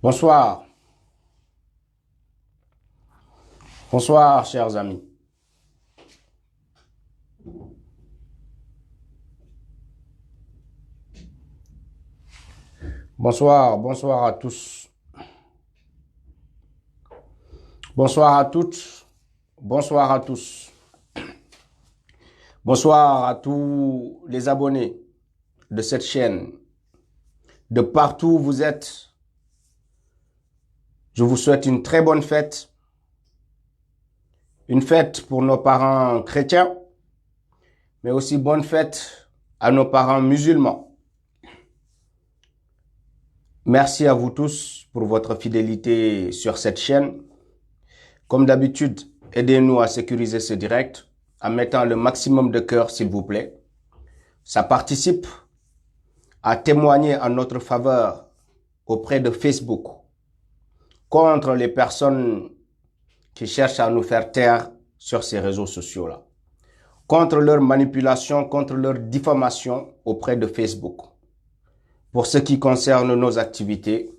Bonsoir. Bonsoir, chers amis. Bonsoir, bonsoir à tous. Bonsoir à toutes. Bonsoir à tous. Bonsoir à tous les abonnés de cette chaîne. De partout où vous êtes, je vous souhaite une très bonne fête. Une fête pour nos parents chrétiens, mais aussi bonne fête à nos parents musulmans. Merci à vous tous pour votre fidélité sur cette chaîne. Comme d'habitude, aidez-nous à sécuriser ce direct en mettant le maximum de cœur, s'il vous plaît. Ça participe à témoigner en notre faveur auprès de Facebook contre les personnes qui cherchent à nous faire taire sur ces réseaux sociaux-là, contre leur manipulation, contre leur diffamation auprès de Facebook. Pour ce qui concerne nos activités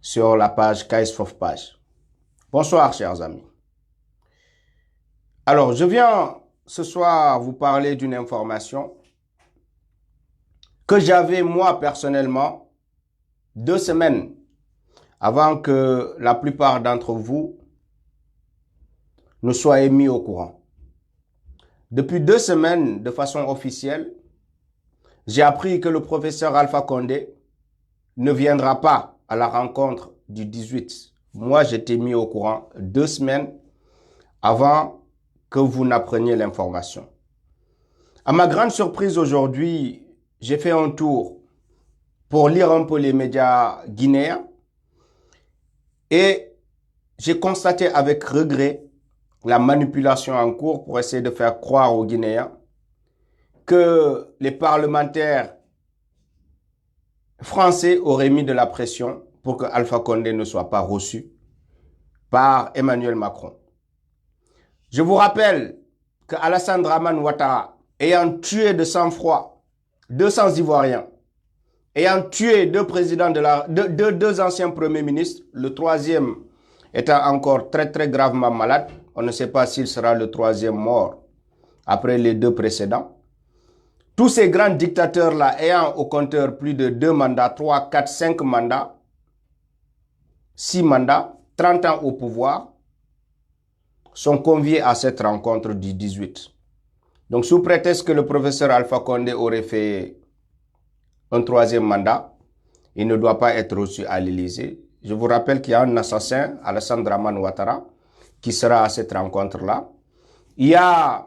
sur la page KSFOF-Page. Bonsoir, chers amis. Alors, je viens ce soir vous parler d'une information que j'avais moi personnellement 2 semaines avant que la plupart d'entre vous ne soient émis au courant. Depuis 2 semaines, de façon officielle, j'ai appris que le professeur Alpha Condé ne viendra pas à la rencontre du 18. Moi, j'étais mis au courant 2 semaines avant que vous n'appreniez l'information. À ma grande surprise aujourd'hui, j'ai fait un tour pour lire un peu les médias guinéens et j'ai constaté avec regret la manipulation en cours pour essayer de faire croire aux Guinéens que les parlementaires français auraient mis de la pression pour que Alpha Condé ne soit pas reçu par Emmanuel Macron. Je vous rappelle que Alassane Dramane Ouattara, ayant tué de sang-froid 200 Ivoiriens, ayant tué 2 présidents deux anciens premiers ministres, le troisième étant encore très gravement malade, on ne sait pas s'il sera le 3e mort après les 2 précédents. Tous ces grands dictateurs-là ayant au compteur plus de 2 mandats, 3, 4, 5 mandats, 6 mandats, 30 ans au pouvoir, sont conviés à cette rencontre du 18. Donc, sous prétexte que le professeur Alpha Condé aurait fait un 3e mandat, il ne doit pas être reçu à l'Élysée. Je vous rappelle qu'il y a un assassin, Alassane Dramane Ouattara, qui sera à cette rencontre-là. Il y a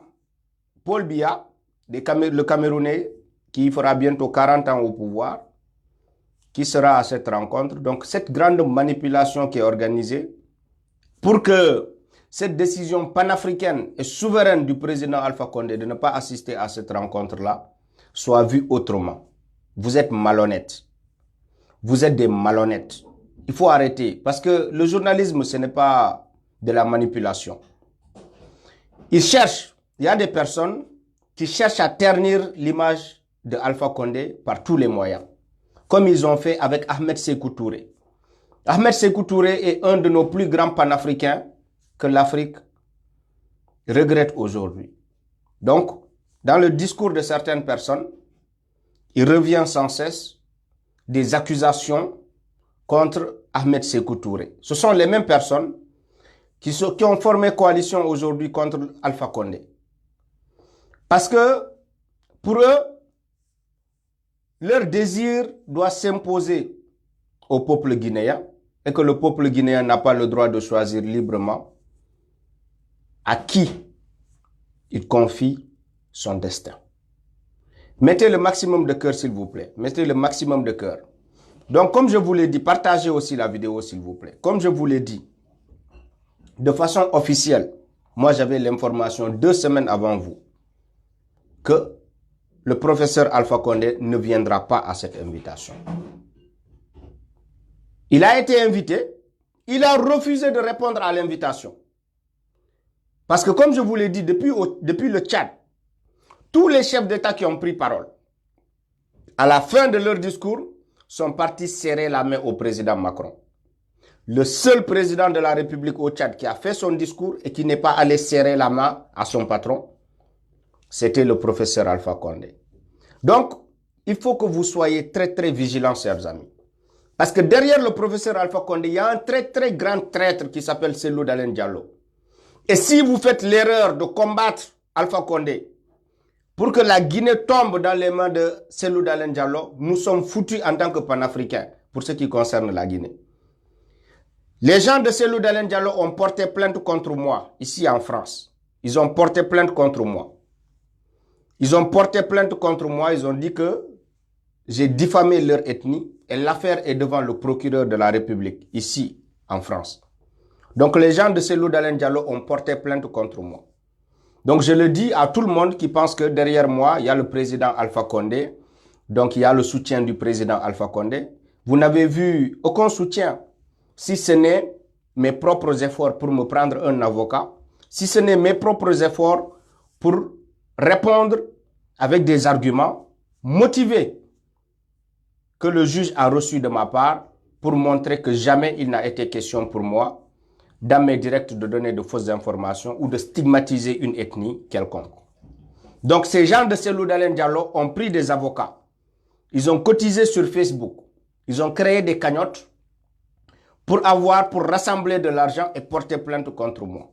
Paul Biya, le Camerounais, qui fera bientôt 40 ans au pouvoir, qui sera à cette rencontre. Donc, cette grande manipulation qui est organisée pour que cette décision panafricaine et souveraine du président Alpha Condé de ne pas assister à cette rencontre-là soit vue autrement. Vous êtes malhonnêtes. Vous êtes des malhonnêtes. Il faut arrêter parce que le journalisme, ce n'est pas de la manipulation. Il y a des personnes qui cherchent à ternir l'image de Alpha Condé par tous les moyens, comme ils ont fait avec Ahmed Sékou Touré. Ahmed Sékou Touré est un de nos plus grands panafricains que l'Afrique regrette aujourd'hui. Donc, dans le discours de certaines personnes, il revient sans cesse des accusations contre Ahmed Sékou Touré. Ce sont les mêmes personnes qui ont formé coalition aujourd'hui contre Alpha Condé. Parce que, pour eux, leur désir doit s'imposer au peuple guinéen et que le peuple guinéen n'a pas le droit de choisir librement à qui il confie son destin. Mettez le maximum de cœur, s'il vous plaît. Mettez le maximum de cœur. Donc, comme je vous l'ai dit, partagez aussi la vidéo, s'il vous plaît. Comme je vous l'ai dit, de façon officielle, moi j'avais l'information 2 semaines avant vous que le professeur Alpha Condé ne viendra pas à cette invitation. Il a été invité, il a refusé de répondre à l'invitation. Parce que comme je vous l'ai dit, depuis le Tchad, tous les chefs d'État qui ont pris parole, à la fin de leur discours, sont partis serrer la main au président Macron. Le seul président de la République au Tchad qui a fait son discours et qui n'est pas allé serrer la main à son patron, c'était le professeur Alpha Condé. Donc, il faut que vous soyez très très vigilants, chers amis. Parce que derrière le professeur Alpha Condé, il y a un très très grand traître qui s'appelle Cellou Dalein Diallo. Et si vous faites l'erreur de combattre Alpha Condé pour que la Guinée tombe dans les mains de Cellou Dalein Diallo, nous sommes foutus en tant que panafricains pour ce qui concerne la Guinée. Les gens de Cellou Dalein Diallo ont porté plainte contre moi, ici en France. Ils ont porté plainte contre moi. Ils ont porté plainte contre moi, ils ont dit que j'ai diffamé leur ethnie et l'affaire est devant le procureur de la République, ici en France. Donc les gens de Cellou Dalein Diallo ont porté plainte contre moi. Donc je le dis à tout le monde qui pense que derrière moi, il y a le président Alpha Condé. Donc il y a le soutien du président Alpha Condé. Vous n'avez vu aucun soutien, si ce n'est mes propres efforts pour me prendre un avocat, si ce n'est mes propres efforts pour répondre avec des arguments motivés que le juge a reçus de ma part pour montrer que jamais il n'a été question pour moi dans mes directs de donner de fausses informations ou de stigmatiser une ethnie quelconque. Donc ces gens de Cellou Dalein Diallo ont pris des avocats. Ils ont cotisé sur Facebook. Ils ont créé des cagnottes pour rassembler de l'argent et porter plainte contre moi.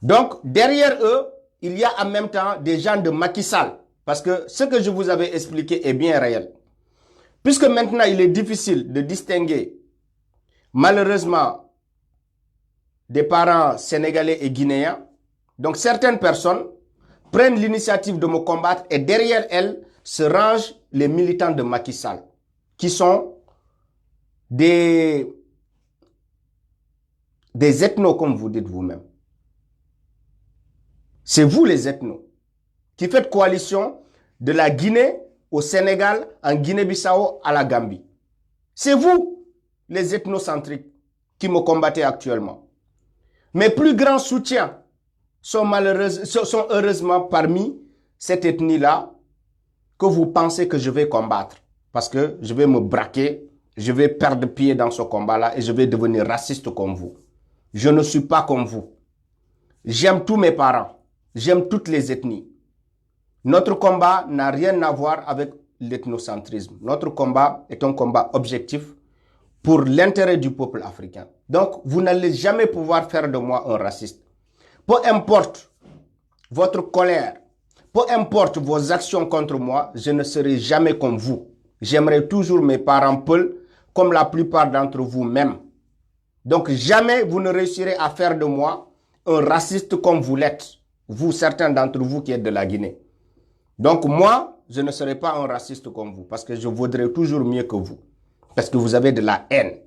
Donc derrière eux, il y a en même temps des gens de Macky Sall. Parce que ce que je vous avais expliqué est bien réel. Puisque maintenant il est difficile de distinguer malheureusement des parents sénégalais et guinéens. Donc certaines personnes prennent l'initiative de me combattre et derrière elles se rangent les militants de Macky Sall, qui sont des ethnos comme vous dites vous-même. C'est vous les ethnos qui faites coalition de la Guinée au Sénégal, en Guinée-Bissau à la Gambie. C'est vous les ethnocentriques qui me combattez actuellement. Mes plus grands soutiens sont heureusement parmi cette ethnie-là que vous pensez que je vais combattre. Parce que je vais me braquer, je vais perdre pied dans ce combat-là et je vais devenir raciste comme vous. Je ne suis pas comme vous. J'aime tous mes parents. J'aime toutes les ethnies. Notre combat n'a rien à voir avec l'ethnocentrisme. Notre combat est un combat objectif pour l'intérêt du peuple africain. Donc, vous n'allez jamais pouvoir faire de moi un raciste. Peu importe votre colère, peu importe vos actions contre moi, je ne serai jamais comme vous. J'aimerai toujours mes parents peuls comme la plupart d'entre vous-même. Donc, jamais vous ne réussirez à faire de moi un raciste comme vous l'êtes. Vous, certains d'entre vous qui êtes de la Guinée. Donc, moi, je ne serai pas un raciste comme vous parce que je vaudrai toujours mieux que vous. Parce que vous avez de la haine.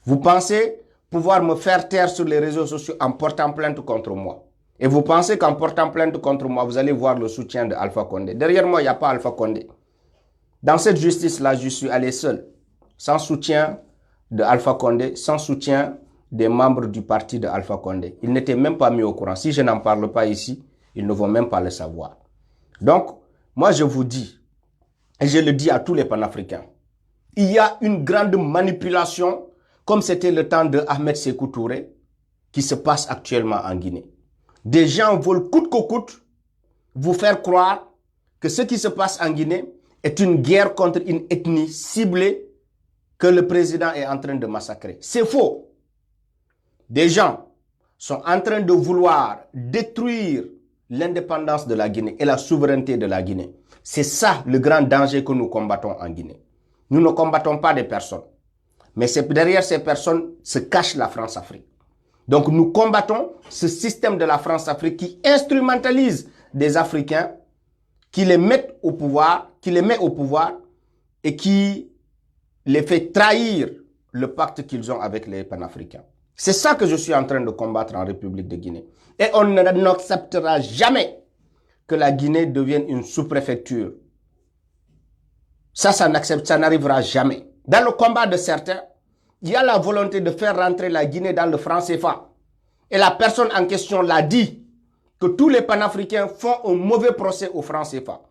Vous pensez pouvoir me faire taire sur les réseaux sociaux en portant plainte contre moi. Et vous pensez qu'en portant plainte contre moi, vous allez voir le soutien de Alpha Condé. Derrière moi, il n'y a pas Alpha Condé. Dans cette justice-là, je suis allé seul. Sans soutien de Alpha Condé, sans soutien des membres du parti de Alpha Condé. Ils n'étaient même pas mis au courant. Si je n'en parle pas ici, ils ne vont même pas le savoir. Donc, moi je vous dis, et je le dis à tous les panafricains, il y a une grande manipulation, comme c'était le temps de Ahmed Sékou Touré, qui se passe actuellement en Guinée. Des gens veulent coûte que coûte vous faire croire que ce qui se passe en Guinée est une guerre contre une ethnie ciblée que le président est en train de massacrer. C'est faux. Des gens sont en train de vouloir détruire l'indépendance de la Guinée et la souveraineté de la Guinée. C'est ça le grand danger que nous combattons en Guinée. Nous ne combattons pas des personnes. Mais derrière ces personnes se cache la France-Afrique. Donc nous combattons ce système de la France-Afrique qui instrumentalise des Africains, qui les met au pouvoir et qui les fait trahir le pacte qu'ils ont avec les panafricains. C'est ça que je suis en train de combattre en République de Guinée. Et on n'acceptera jamais que la Guinée devienne une sous-préfecture. Ça n'arrivera jamais. Dans le combat de certains, il y a la volonté de faire rentrer la Guinée dans le franc CFA. Et la personne en question l'a dit, que tous les panafricains font un mauvais procès au franc CFA.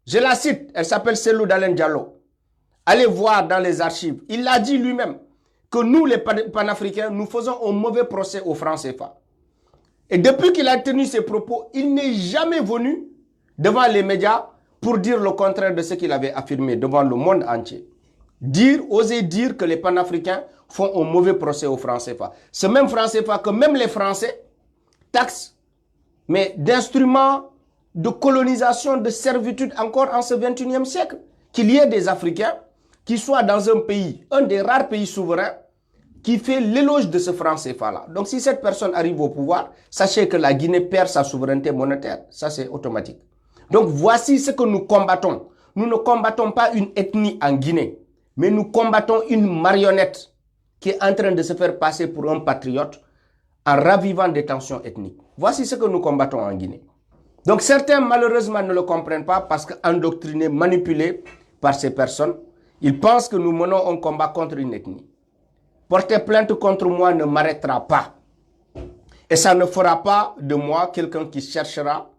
Je la cite, elle s'appelle Cellou Dalein Diallo. Allez voir dans les archives. Il l'a dit lui-même que nous, les panafricains, nous faisons un mauvais procès au franc CFA. Et depuis qu'il a tenu ses propos, il n'est jamais venu devant les médias pour dire le contraire de ce qu'il avait affirmé devant le monde entier. Oser dire que les panafricains font un mauvais procès au franc CFA. Ce même franc CFA que même les Français taxent, mais d'instruments de colonisation, de servitude encore en ce 21e siècle. Qu'il y ait des Africains qui soient dans un pays, un des rares pays souverains, qui fait l'éloge de ce franc CFA-là. Donc si cette personne arrive au pouvoir, sachez que la Guinée perd sa souveraineté monétaire. Ça, c'est automatique. Donc voici ce que nous combattons. Nous ne combattons pas une ethnie en Guinée, mais nous combattons une marionnette qui est en train de se faire passer pour un patriote en ravivant des tensions ethniques. Voici ce que nous combattons en Guinée. Donc certains malheureusement ne le comprennent pas parce qu'endoctrinés, manipulés par ces personnes, ils pensent que nous menons un combat contre une ethnie. Porter plainte contre moi ne m'arrêtera pas. Et ça ne fera pas de moi quelqu'un qui cherchera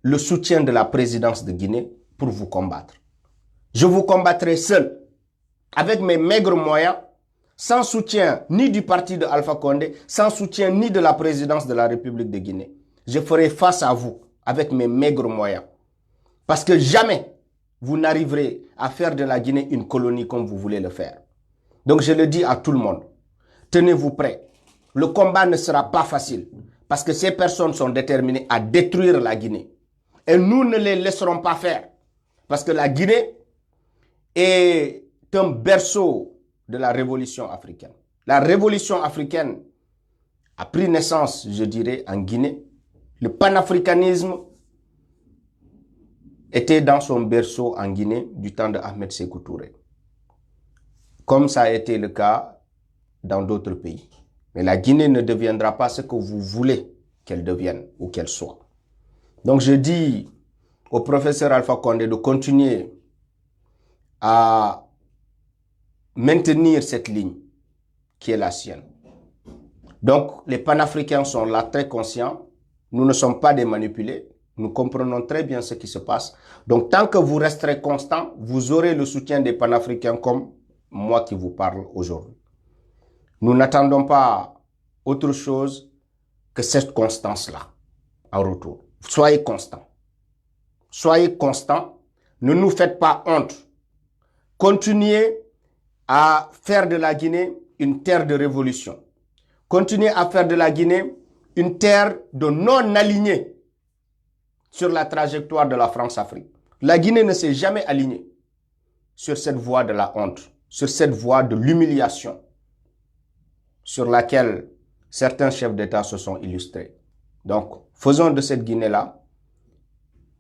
le soutien de la présidence de Guinée pour vous combattre. Je vous combattrai seul, avec mes maigres moyens, sans soutien ni du parti de Alpha Condé, sans soutien ni de la présidence de la République de Guinée. Je ferai face à vous avec mes maigres moyens. Parce que jamais vous n'arriverez à faire de la Guinée une colonie comme vous voulez le faire. Donc je le dis à tout le monde, tenez-vous prêts. Le combat ne sera pas facile parce que ces personnes sont déterminées à détruire la Guinée. Et nous ne les laisserons pas faire parce que la Guinée est un berceau de la révolution africaine. La révolution africaine a pris naissance, je dirais, en Guinée. Le panafricanisme était dans son berceau en Guinée du temps de Ahmed Sékou Touré. Comme ça a été le cas dans d'autres pays. Mais la Guinée ne deviendra pas ce que vous voulez qu'elle devienne ou qu'elle soit. Donc je dis au professeur Alpha Condé de continuer à maintenir cette ligne qui est la sienne. Donc les panafricains sont là très conscients. Nous ne sommes pas des manipulés. Nous comprenons très bien ce qui se passe. Donc tant que vous resterez constant, vous aurez le soutien des panafricains comme moi qui vous parle aujourd'hui. Nous n'attendons pas autre chose que cette constance-là en retour. Soyez constants. Soyez constants. Ne nous faites pas honte. Continuez à faire de la Guinée une terre de révolution. Continuez à faire de la Guinée une terre de non-alignés sur la trajectoire de la France-Afrique. La Guinée ne s'est jamais alignée sur cette voie de la honte, sur cette voie de l'humiliation, sur laquelle certains chefs d'État se sont illustrés. Donc, faisons de cette Guinée-là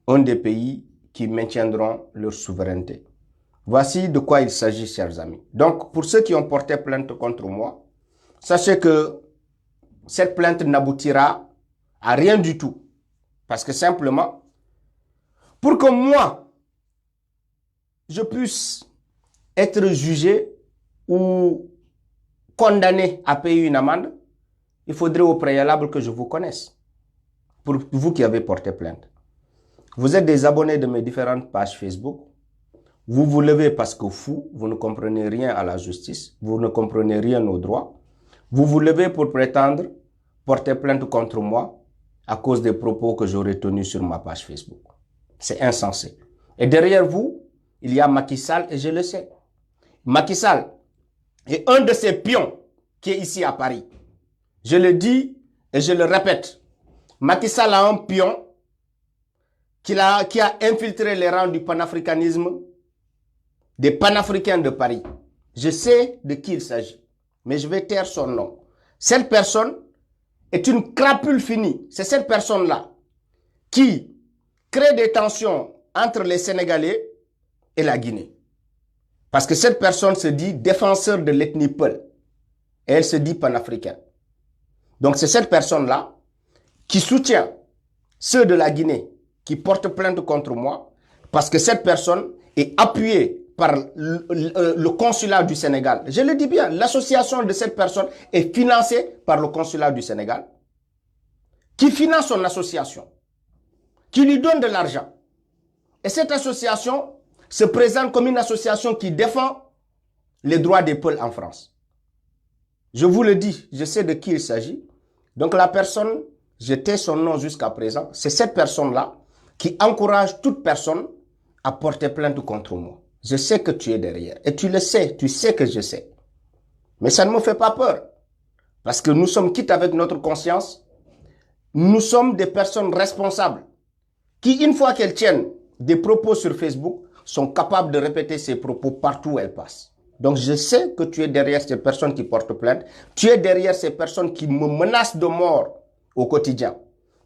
un des pays qui maintiendront leur souveraineté. Voici de quoi il s'agit, chers amis. Donc, pour ceux qui ont porté plainte contre moi, sachez que cette plainte n'aboutira à rien du tout. Parce que simplement, pour que moi, je puisse être jugé ou condamné à payer une amende, il faudrait au préalable que je vous connaisse. Pour vous qui avez porté plainte. Vous êtes des abonnés de mes différentes pages Facebook. Vous vous levez parce que vous ne comprenez rien à la justice. Vous ne comprenez rien aux droits. Vous vous levez pour prétendre porter plainte contre moi à cause des propos que j'aurais tenus sur ma page Facebook. C'est insensé. Et derrière vous, il y a Macky Sall et je le sais. Macky Sall est un de ces pions qui est ici à Paris. Je le dis et je le répète. Macky Sall a un pion qui a infiltré les rangs du panafricanisme, des panafricains de Paris. Je sais de qui il s'agit, mais je vais taire son nom. Cette personne est une crapule finie. C'est cette personne-là qui crée des tensions entre les Sénégalais et la Guinée. Parce que cette personne se dit défenseur de l'ethnie Peul. Et elle se dit panafricaine. Donc c'est cette personne-là qui soutient ceux de la Guinée qui portent plainte contre moi. Parce que cette personne est appuyée par le consulat du Sénégal. Je le dis bien, l'association de cette personne est financée par le consulat du Sénégal, qui finance son association, qui lui donne de l'argent. Et cette association se présente comme une association qui défend les droits des peuples en France. Je vous le dis, je sais de qui il s'agit. Donc la personne, je tais son nom jusqu'à présent, c'est cette personne-là qui encourage toute personne à porter plainte contre moi. Je sais que tu es derrière et tu le sais, tu sais que je sais. Mais ça ne me fait pas peur parce que nous sommes quittes avec notre conscience. Nous sommes des personnes responsables qui, une fois qu'elles tiennent des propos sur Facebook, sont capables de répéter ces propos partout où elles passent. Donc je sais que tu es derrière ces personnes qui portent plainte, tu es derrière ces personnes qui me menacent de mort au quotidien.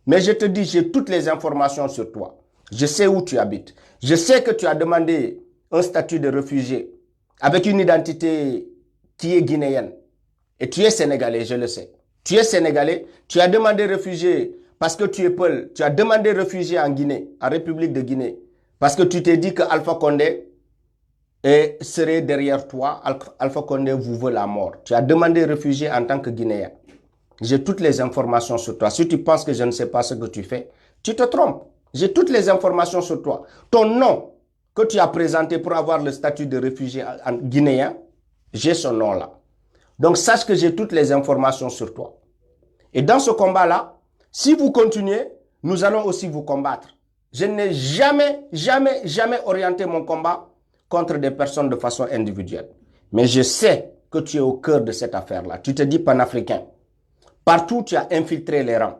Mais je te dis, j'ai toutes les informations sur toi. Je sais où tu habites. Je sais que tu as demandé un statut de réfugié avec une identité qui est guinéenne. Et tu es sénégalais, je le sais. Tu es sénégalais, tu as demandé réfugié parce que tu es Peul. Tu as demandé réfugié en Guinée, en République de Guinée. Parce que tu t'es dit que Alpha Condé serait derrière toi. Alpha Condé vous veut la mort. Tu as demandé réfugié en tant que Guinéen. J'ai toutes les informations sur toi. Si tu penses que je ne sais pas ce que tu fais, tu te trompes. J'ai toutes les informations sur toi. Ton nom que tu as présenté pour avoir le statut de réfugié guinéen, j'ai ce nom-là. Donc sache que j'ai toutes les informations sur toi. Et dans ce combat-là, si vous continuez, nous allons aussi vous combattre. Je n'ai jamais orienté mon combat contre des personnes de façon individuelle. Mais je sais que tu es au cœur de cette affaire-là. Tu te dis panafricain. Partout, tu as infiltré les rangs.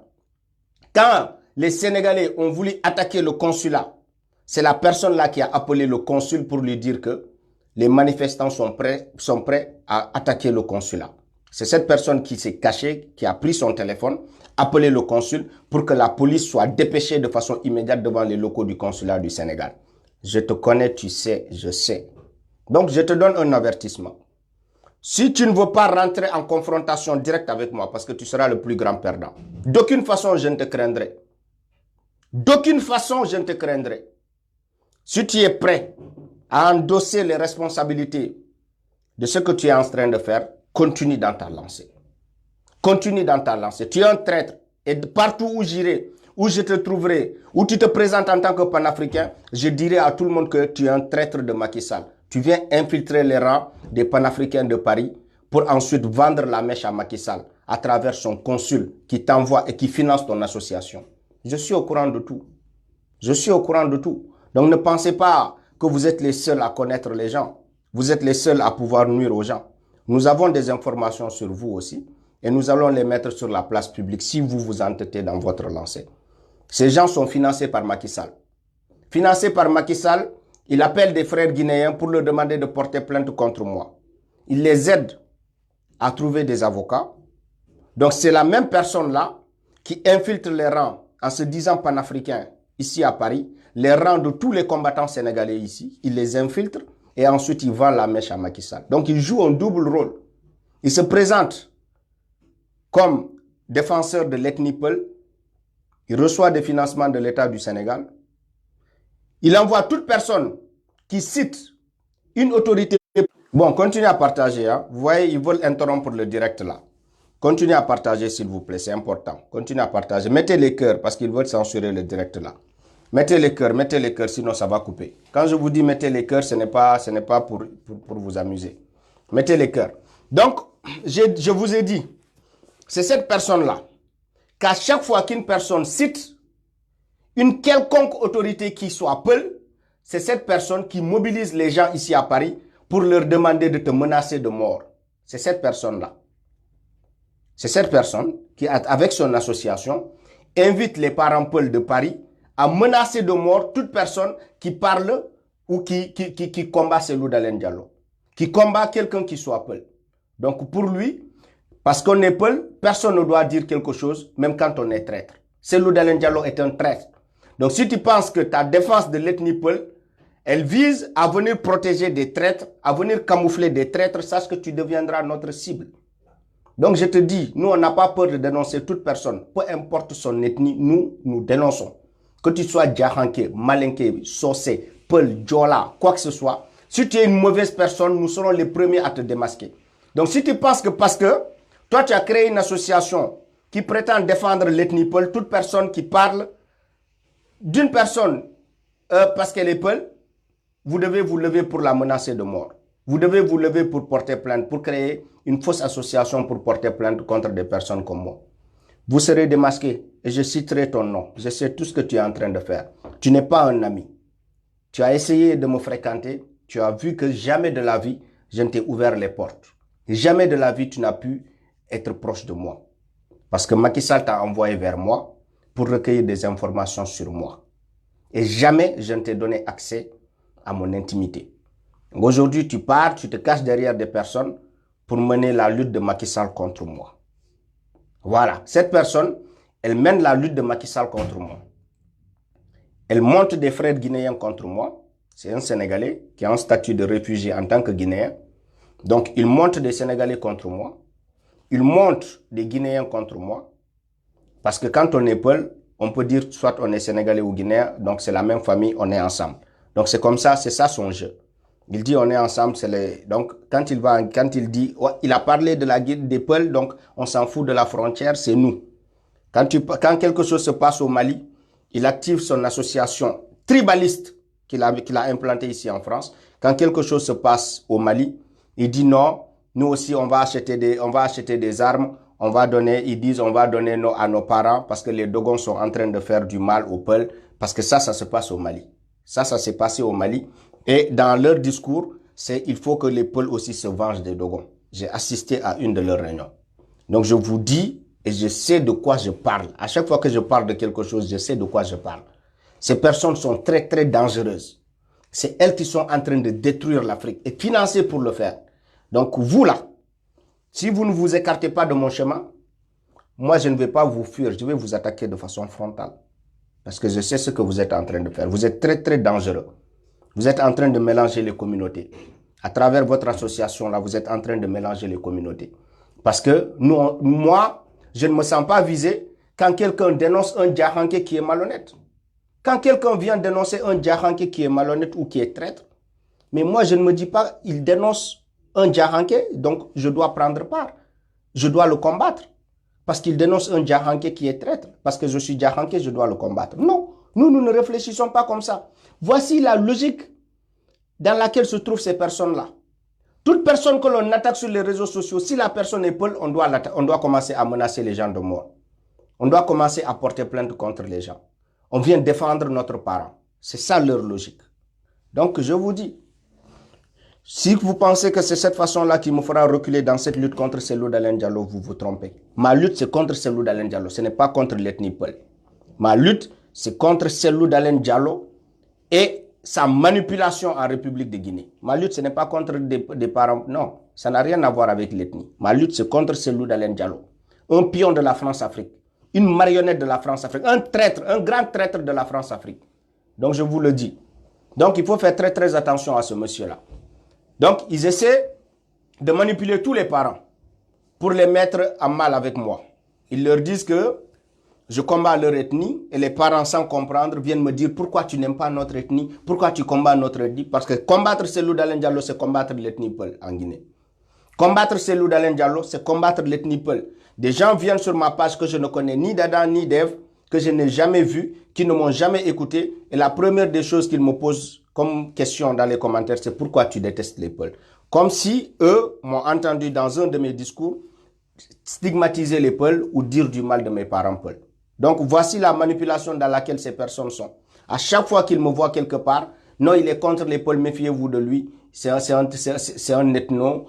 Quand les Sénégalais ont voulu attaquer le consulat, c'est la personne là qui a appelé le consul pour lui dire que les manifestants sont prêts à attaquer le consulat. C'est cette personne qui s'est cachée, qui a pris son téléphone, appelé le consul pour que la police soit dépêchée de façon immédiate devant les locaux du consulat du Sénégal. Je te connais, tu sais, je sais. Donc, je te donne un avertissement. Si tu ne veux pas rentrer en confrontation directe avec moi, parce que tu seras le plus grand perdant, d'aucune façon, je ne te craindrai. D'aucune façon, je ne te craindrai. Si tu es prêt à endosser les responsabilités de ce que tu es en train de faire, continue dans ta lancée. Continue dans ta lancée. Tu es un traître. Et partout où j'irai, où je te trouverai, où tu te présentes en tant que panafricain, je dirai à tout le monde que tu es un traître de Macky Sall. Tu viens infiltrer les rangs des panafricains de Paris pour ensuite vendre la mèche à Macky Sall à travers son consul qui t'envoie et qui finance ton association. Je suis au courant de tout. Je suis au courant de tout. Donc ne pensez pas que vous êtes les seuls à connaître les gens. Vous êtes les seuls à pouvoir nuire aux gens. Nous avons des informations sur vous aussi et nous allons les mettre sur la place publique si vous vous entêtez dans votre lancée. Ces gens sont financés par Macky Sall. Financés par Macky Sall, il appelle des frères guinéens pour leur demander de porter plainte contre moi. Il les aide à trouver des avocats. Donc c'est la même personne-là qui infiltre les rangs en se disant panafricain ici à Paris, les rangs de tous les combattants sénégalais ici, il les infiltre et ensuite il vend la mèche à Macky Sall. Donc il joue un double rôle. Il se présente comme défenseur de l'ethnie Peul, il reçoit des financements de l'État du Sénégal, il envoie toute personne qui cite une autorité. Bon, continuez à partager. Hein. Vous voyez, ils veulent interrompre le direct là. Continuez à partager s'il vous plaît, c'est important. Continuez à partager. Mettez les cœurs parce qu'ils veulent censurer le direct là. Mettez les cœurs, sinon ça va couper. Quand je vous dis mettez les cœurs, ce n'est pas pour vous amuser. Mettez les cœurs. Donc, je vous ai dit, c'est cette personne-là qu'à chaque fois qu'une personne cite une quelconque autorité qui soit Peul, c'est cette personne qui mobilise les gens ici à Paris pour leur demander de te menacer de mort. C'est cette personne-là. C'est cette personne qui, avec son association, invite les parents Peul de Paris à menacer de mort toute personne qui parle ou qui combat Cellou Dalein Diallo, qui combat quelqu'un qui soit Peul. Donc pour lui, parce qu'on est Peul, personne ne doit dire quelque chose, même quand on est traître. Cellou Dalein Diallo est un traître. Donc si tu penses que ta défense de l'ethnie Peul, elle vise à venir protéger des traîtres, à venir camoufler des traîtres, sache que tu deviendras notre cible. Donc je te dis, nous on n'a pas peur de dénoncer toute personne, peu importe son ethnie, nous dénonçons. Que tu sois Djahanké, Malinké, Sossé, Peul, Djola, quoi que ce soit, si tu es une mauvaise personne, nous serons les premiers à te démasquer. Donc si tu penses que parce que toi tu as créé une association qui prétend défendre l'ethnie Peul, toute personne qui parle d'une personne parce qu'elle est Peul, vous devez vous lever pour la menacer de mort. Vous devez vous lever pour porter plainte, pour créer une fausse association pour porter plainte contre des personnes comme moi. Vous serez démasqué et je citerai ton nom. Je sais tout ce que tu es en train de faire. Tu n'es pas un ami. Tu as essayé de me fréquenter. Tu as vu que jamais de la vie, je ne t'ai ouvert les portes. Jamais de la vie, tu n'as pu être proche de moi. Parce que Macky Sall t'a envoyé vers moi pour recueillir des informations sur moi. Et jamais je ne t'ai donné accès à mon intimité. Aujourd'hui, tu pars, tu te caches derrière des personnes pour mener la lutte de Macky Sall contre moi. Voilà, cette personne, elle mène la lutte de Macky Sall contre moi. Elle monte des frères guinéens contre moi. C'est un Sénégalais qui a un statut de réfugié en tant que Guinéen. Donc, il monte des Sénégalais contre moi. Il monte des Guinéens contre moi. Parce que quand on est Peul, on peut dire soit on est Sénégalais ou Guinéen, donc c'est la même famille, on est ensemble. Donc, c'est comme ça, c'est ça son jeu. Il dit on est ensemble, c'est les... Donc, quand il dit, oh, il a parlé de la guide des Peuls, donc on s'en fout de la frontière, c'est nous. Quand quelque chose se passe au Mali, il active son association tribaliste qu'il a implantée ici en France. Quand quelque chose se passe au Mali, il dit non, nous aussi on va acheter des armes, on va donner à nos parents parce que les Dogons sont en train de faire du mal aux Peuls, parce que ça se passe au Mali. Ça s'est passé au Mali. Et dans leur discours, c'est il faut que les Peuls aussi se vengent des Dogons. J'ai assisté à une de leurs réunions. Donc je vous dis, et je sais de quoi je parle. À chaque fois que je parle de quelque chose, je sais de quoi je parle. Ces personnes sont très, très dangereuses. C'est elles qui sont en train de détruire l'Afrique et financées pour le faire. Donc vous là, si vous ne vous écartez pas de mon chemin, moi je ne vais pas vous fuir, je vais vous attaquer de façon frontale. Parce que je sais ce que vous êtes en train de faire. Vous êtes très, très dangereux. Vous êtes en train de mélanger les communautés. À travers votre association là, vous êtes en train de mélanger les communautés. Parce que moi, je ne me sens pas visé quand quelqu'un dénonce un Djahanké qui est malhonnête. Quand quelqu'un vient dénoncer un Djahanké qui est malhonnête ou qui est traître, mais moi je ne me dis pas, il dénonce un Djahanké, donc je dois prendre part. Je dois le combattre. Parce qu'il dénonce un Djahanké qui est traître. Parce que je suis Djahanké, je dois le combattre. Non, nous ne réfléchissons pas comme ça. Voici la logique dans laquelle se trouvent ces personnes-là. Toute personne que l'on attaque sur les réseaux sociaux, si la personne est Peul, on doit commencer à menacer les gens de mort. On doit commencer à porter plainte contre les gens. On vient défendre notre parent. C'est ça leur logique. Donc, je vous dis, si vous pensez que c'est cette façon-là qui me fera reculer dans cette lutte contre Cellou Dalein Diallo, vous vous trompez. Ma lutte, c'est contre Cellou Dalein Diallo. Ce n'est pas contre l'ethnie Peul. Ma lutte, c'est contre Cellou Dalein Diallo et sa manipulation en République de Guinée. Ma lutte, ce n'est pas contre des parents. Non, ça n'a rien à voir avec l'ethnie. Ma lutte, c'est contre Cellou Dalein Diallo. Un pion de la France-Afrique. Une marionnette de la France-Afrique. Un traître, un grand traître de la France-Afrique. Donc, je vous le dis. Donc, il faut faire très, très attention à ce monsieur-là. Donc, ils essaient de manipuler tous les parents pour les mettre en mal avec moi. Ils leur disent que je combats leur ethnie et les parents, sans comprendre, viennent me dire pourquoi tu n'aimes pas notre ethnie, pourquoi tu combats notre ethnie. Parce que combattre Cellou Dalein Diallo, c'est combattre l'ethnie Peul en Guinée. Combattre Cellou Dalein Diallo, c'est combattre l'ethnie Peul. Des gens viennent sur ma page que je ne connais ni d'Adam ni d'Ève, que je n'ai jamais vu, qui ne m'ont jamais écouté. Et la première des choses qu'ils me posent comme question dans les commentaires, c'est pourquoi tu détestes les Peuls. Comme si eux m'ont entendu dans un de mes discours stigmatiser les Peuls ou dire du mal de mes parents Peuls. Donc voici la manipulation dans laquelle ces personnes sont. À chaque fois qu'ils me voient quelque part, non, il est contre les Peuls, méfiez-vous de lui. C'est un ethno,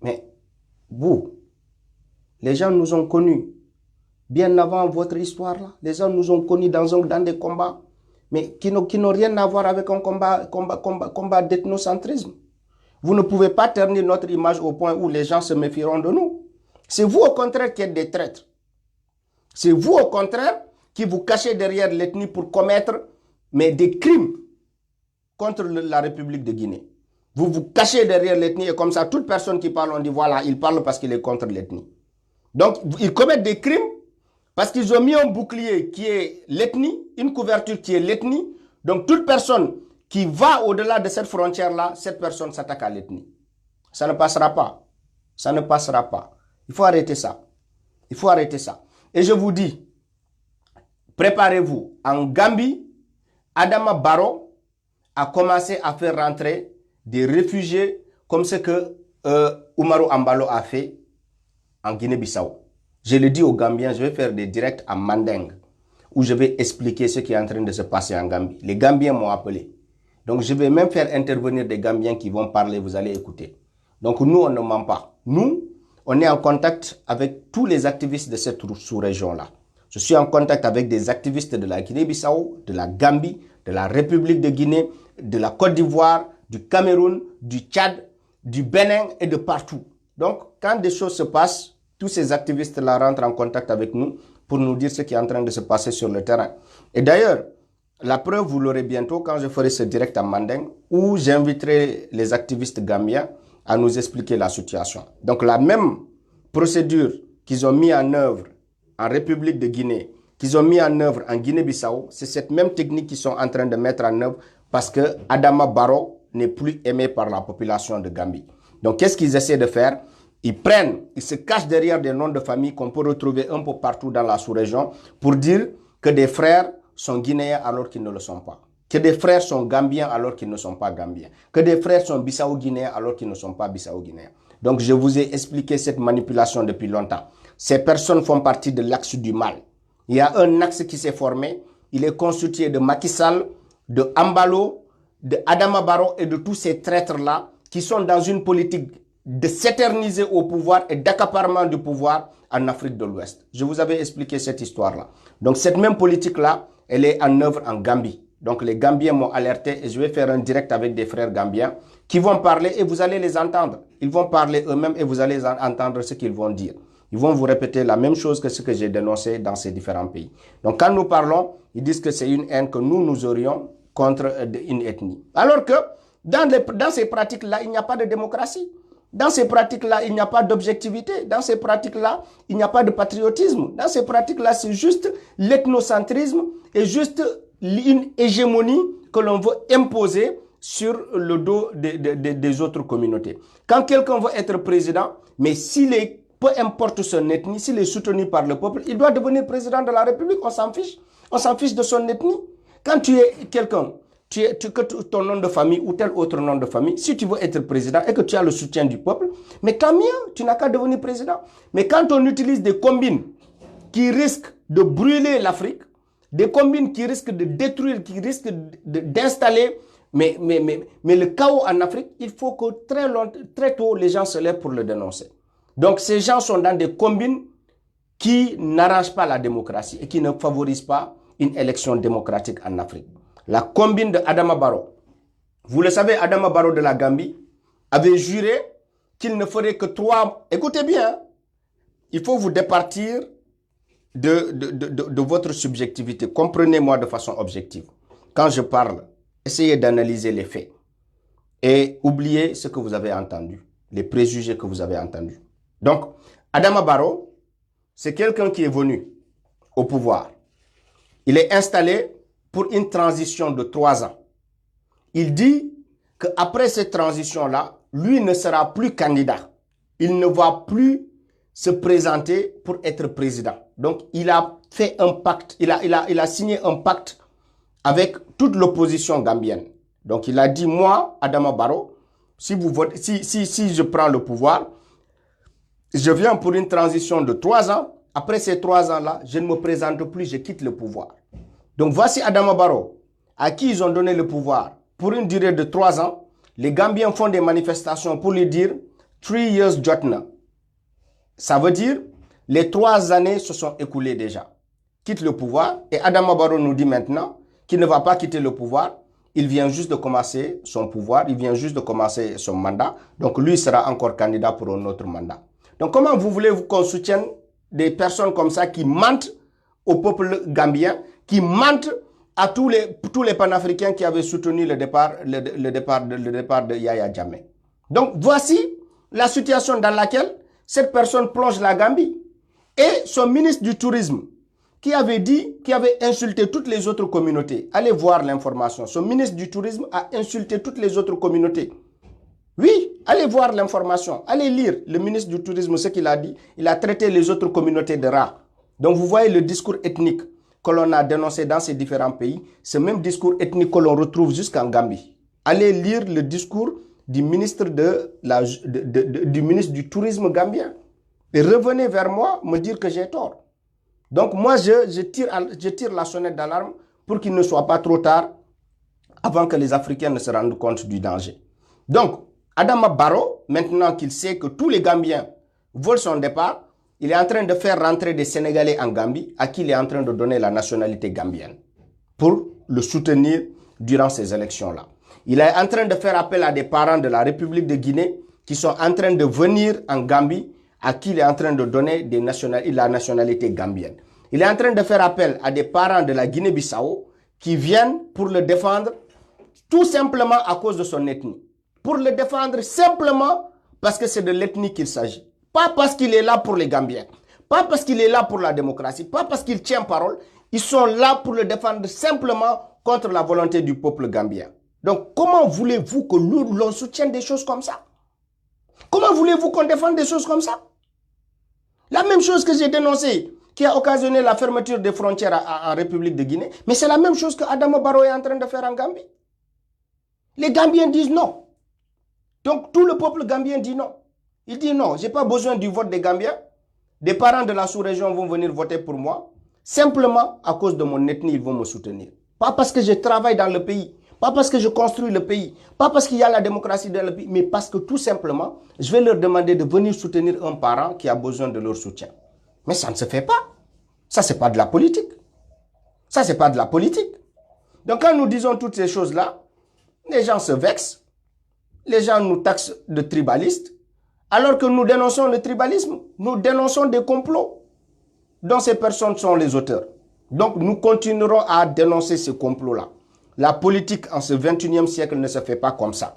mais vous, les gens nous ont connus bien avant votre histoire là. Les gens nous ont connus dans des combats, mais qui n'ont rien à voir avec un combat d'ethnocentrisme. Vous ne pouvez pas ternir notre image au point où les gens se méfieront de nous. C'est vous au contraire qui êtes des traîtres. C'est vous au contraire qui vous cachez derrière l'ethnie pour commettre des crimes contre la République de Guinée. Vous vous cachez derrière l'ethnie et comme ça, toute personne qui parle, on dit voilà, il parle parce qu'il est contre l'ethnie. Donc, ils commettent des crimes parce qu'ils ont mis un bouclier qui est l'ethnie, une couverture qui est l'ethnie. Donc, toute personne qui va au-delà de cette frontière-là, cette personne s'attaque à l'ethnie. Ça ne passera pas. Ça ne passera pas. Il faut arrêter ça. Il faut arrêter ça. Et je vous dis, préparez-vous. En Gambie, Adama Barrow a commencé à faire rentrer des réfugiés comme ce que Umaru Ambalo a fait en Guinée-Bissau. Je le dis aux Gambiens, je vais faire des directs à Manding où je vais expliquer ce qui est en train de se passer en Gambie. Les Gambiens m'ont appelé. Donc je vais même faire intervenir des Gambiens qui vont parler, vous allez écouter. Donc nous, on ne ment pas. Nous, on est en contact avec tous les activistes de cette sous-région-là. Je suis en contact avec des activistes de la Guinée-Bissau, de la Gambie, de la République de Guinée, de la Côte d'Ivoire, du Cameroun, du Tchad, du Bénin et de partout. Donc, quand des choses se passent, tous ces activistes-là rentrent en contact avec nous pour nous dire ce qui est en train de se passer sur le terrain. Et d'ailleurs, la preuve, vous l'aurez bientôt quand je ferai ce direct à Manding où j'inviterai les activistes gambiens à nous expliquer la situation. Donc, la même procédure qu'ils ont mis en œuvre en République de Guinée, qu'ils ont mis en œuvre en Guinée-Bissau, c'est cette même technique qu'ils sont en train de mettre en œuvre parce que Adama Barrow n'est plus aimé par la population de Gambie. Donc, qu'est-ce qu'ils essaient de faire? Ils se cachent derrière des noms de famille qu'on peut retrouver un peu partout dans la sous-région pour dire que des frères sont guinéens alors qu'ils ne le sont pas. Que des frères sont gambiens alors qu'ils ne sont pas gambiens. Que des frères sont bissau-guinéens alors qu'ils ne sont pas bissau-guinéens. Donc, je vous ai expliqué cette manipulation depuis longtemps. Ces personnes font partie de l'axe du mal. Il y a un axe qui s'est formé. Il est constitué de Macky Sall, de Ambalo, de Adama Barrow et de tous ces traîtres-là qui sont dans une politique de s'éterniser au pouvoir et d'accaparement du pouvoir en Afrique de l'Ouest. Je vous avais expliqué cette histoire-là. Donc, cette même politique-là, elle est en œuvre en Gambie. Donc, les Gambiens m'ont alerté et je vais faire un direct avec des frères gambiens qui vont parler et vous allez les entendre. Ils vont parler eux-mêmes et vous allez entendre ce qu'ils vont dire. Ils vont vous répéter la même chose que ce que j'ai dénoncé dans ces différents pays. Donc, quand nous parlons, ils disent que c'est une haine que nous aurions contre une ethnie. Alors que dans ces pratiques-là, il n'y a pas de démocratie. Dans ces pratiques-là, il n'y a pas d'objectivité. Dans ces pratiques-là, il n'y a pas de patriotisme. Dans ces pratiques-là, c'est juste l'ethnocentrisme et juste une hégémonie que l'on veut imposer sur le dos des autres communautés. Quand quelqu'un veut être président, mais peu importe son ethnie, s'il est soutenu par le peuple, il doit devenir président de la République. On s'en fiche. On s'en fiche de son ethnie. Quand tu es quelqu'un, que ton nom de famille ou tel autre nom de famille, si tu veux être président et que tu as le soutien du peuple, mais tant mieux, tu n'as qu'à devenir président. Mais quand on utilise des combines qui risquent de brûler l'Afrique, des combines qui risquent de détruire, qui risquent d'installer mais le chaos en Afrique, il faut que très tôt les gens se lèvent pour le dénoncer. Donc ces gens sont dans des combines qui n'arrangent pas la démocratie et qui ne favorisent pas une élection démocratique en Afrique. La combine de Adama Barrow. Vous le savez, Adama Barrow de la Gambie avait juré qu'il ne ferait que 3... Écoutez bien, il faut vous départir de votre subjectivité. Comprenez-moi de façon objective. Quand je parle, essayez d'analyser les faits. Et oubliez ce que vous avez entendu, les préjugés que vous avez entendus. Donc, Adama Barrow, c'est quelqu'un qui est venu au pouvoir. Il est installé pour une transition de 3 ans. Il dit qu'après cette transition-là, lui ne sera plus candidat. Il ne va plus se présenter pour être président. Donc, il a fait un pacte, il a signé un pacte avec toute l'opposition gambienne. Donc, il a dit, moi, Adama Barrow, si je prends le pouvoir, je viens pour une transition de 3 ans. Après ces 3 ans-là, je ne me présente plus, je quitte le pouvoir. Donc, voici Adama Barrow, à qui ils ont donné le pouvoir pour une durée de 3 ans. Les Gambiens font des manifestations pour lui dire « 3 years Jotna ». Ça veut dire, les 3 années se sont écoulées déjà. Quitte le pouvoir et Adama Barrow nous dit maintenant qu'il ne va pas quitter le pouvoir. Il vient juste de commencer son pouvoir, il vient juste de commencer son mandat. Donc, lui sera encore candidat pour un autre mandat. Donc, comment vous voulez qu'on soutienne des personnes comme ça qui mentent au peuple gambien, qui mentent à tous les panafricains qui avaient soutenu le départ de Yaya Jammeh. Donc, voici la situation dans laquelle cette personne plonge la Gambie. Et son ministre du Tourisme, qui avait insulté toutes les autres communautés. Allez voir l'information. Son ministre du Tourisme a insulté toutes les autres communautés. Oui, allez voir l'information. Allez lire le ministre du Tourisme, ce qu'il a dit. Il a traité les autres communautés de rats. Donc, vous voyez le discours ethnique. que l'on a dénoncé dans ces différents pays, ce même discours ethnique que l'on retrouve jusqu'en Gambie. Allez lire le discours du ministre, du ministre du tourisme gambien. Et revenez vers moi me dire que j'ai tort. Donc moi, je tire la sonnette d'alarme pour qu'il ne soit pas trop tard avant que les Africains ne se rendent compte du danger. Donc, Adama Barrow, maintenant qu'il sait que tous les Gambiens veulent son départ, il est en train de faire rentrer des Sénégalais en Gambie à qui il est en train de donner la nationalité gambienne pour le soutenir durant ces élections-là. Il est en train de faire appel à des parents de la République de Guinée qui sont en train de venir en Gambie à qui il est en train de donner la nationalité gambienne. Il est en train de faire appel à des parents de la Guinée-Bissau qui viennent pour le défendre tout simplement à cause de son ethnie. Pour le défendre simplement parce que c'est de l'ethnie qu'il s'agit. Pas parce qu'il est là pour les Gambiens. Pas parce qu'il est là pour la démocratie. Pas parce qu'il tient parole. Ils sont là pour le défendre simplement contre la volonté du peuple gambien. Donc, comment voulez-vous que nous, l'on soutienne des choses comme ça? Comment voulez-vous qu'on défende des choses comme ça? La même chose que j'ai dénoncée, qui a occasionné la fermeture des frontières en République de Guinée, mais c'est la même chose que Adama Barrow est en train de faire en Gambie. Les Gambiens disent non. Donc, tout le peuple gambien dit non. Il dit non, je n'ai pas besoin du vote des Gambiens. Des parents de la sous-région vont venir voter pour moi. Simplement, à cause de mon ethnie, ils vont me soutenir. Pas parce que je travaille dans le pays. Pas parce que je construis le pays. Pas parce qu'il y a la démocratie dans le pays. Mais parce que tout simplement, je vais leur demander de venir soutenir un parent qui a besoin de leur soutien. Mais ça ne se fait pas. Ça, ce n'est pas de la politique. Ça, ce n'est pas de la politique. Donc, quand nous disons toutes ces choses-là, les gens se vexent. Les gens nous taxent de tribalistes. Alors que nous dénonçons le tribalisme, nous dénonçons des complots dont ces personnes sont les auteurs. Donc nous continuerons à dénoncer ces complots-là. La politique en ce 21e siècle ne se fait pas comme ça.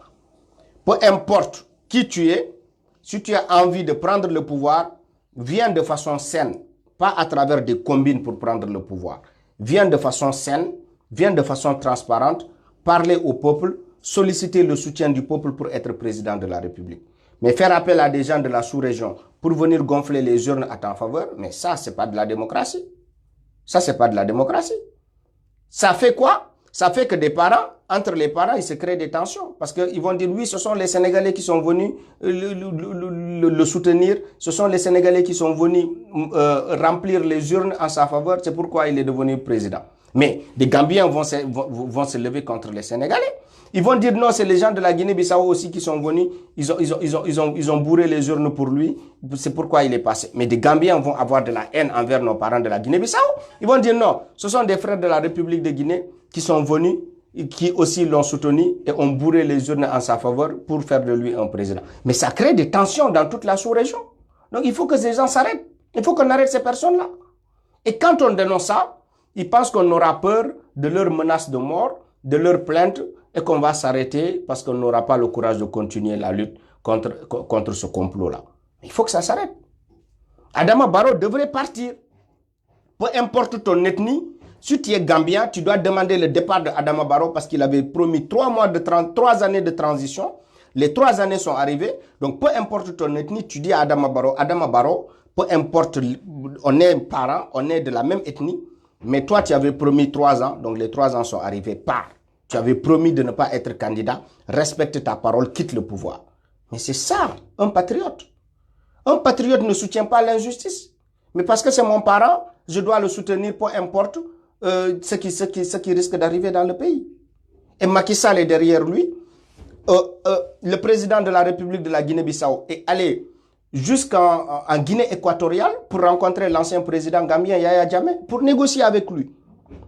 Peu importe qui tu es, si tu as envie de prendre le pouvoir, viens de façon saine, pas à travers des combines pour prendre le pouvoir. Viens de façon saine, viens de façon transparente, parler au peuple, solliciter le soutien du peuple pour être président de la République. Mais faire appel à des gens de la sous-région pour venir gonfler les urnes à ta faveur, mais ça, c'est pas de la démocratie. Ça, c'est pas de la démocratie. Ça fait quoi? Ça fait que des parents, entre les parents, ils se créent des tensions. Parce qu'ils vont dire, oui, ce sont les Sénégalais qui sont venus le soutenir. Ce sont les Sénégalais qui sont venus remplir les urnes en sa faveur. C'est pourquoi il est devenu président. Mais des Gambiens vont se lever contre les Sénégalais. Ils vont dire non, c'est les gens de la Guinée-Bissau aussi qui sont venus. Ils ont bourré les urnes pour lui. C'est pourquoi il est passé. Mais des Gambiens vont avoir de la haine envers nos parents de la Guinée-Bissau. Ils vont dire non, ce sont des frères de la République de Guinée qui sont venus, qui aussi l'ont soutenu et ont bourré les urnes en sa faveur pour faire de lui un président. Mais ça crée des tensions dans toute la sous-région. Donc il faut que ces gens s'arrêtent. Il faut qu'on arrête ces personnes-là. Et quand on dénonce ça, ils pensent qu'on aura peur de leurs menaces de mort, de leurs plaintes, et qu'on va s'arrêter parce qu'on n'aura pas le courage de continuer la lutte contre ce complot-là. Il faut que ça s'arrête. Adama Barrow devrait partir. Peu importe ton ethnie, si tu es Gambien, tu dois demander le départ de Adama Barrow parce qu'il avait promis 3 années de transition. Les 3 années sont arrivées. Donc, peu importe ton ethnie, tu dis à Adama Barrow, peu importe, on est parents, on est de la même ethnie, mais toi, tu avais promis 3 ans, donc les 3 ans sont arrivés, pars. Tu avais promis de ne pas être candidat, respecte ta parole, quitte le pouvoir. Mais c'est ça, un patriote. Un patriote ne soutient pas l'injustice. Mais parce que c'est mon parent, je dois le soutenir, peu importe ce qui risque d'arriver dans le pays. Et Macky Sall est derrière lui. Le président de la République de la Guinée-Bissau est allé jusqu'en Guinée équatoriale pour rencontrer l'ancien président gambien Yaya Jammeh pour négocier avec lui.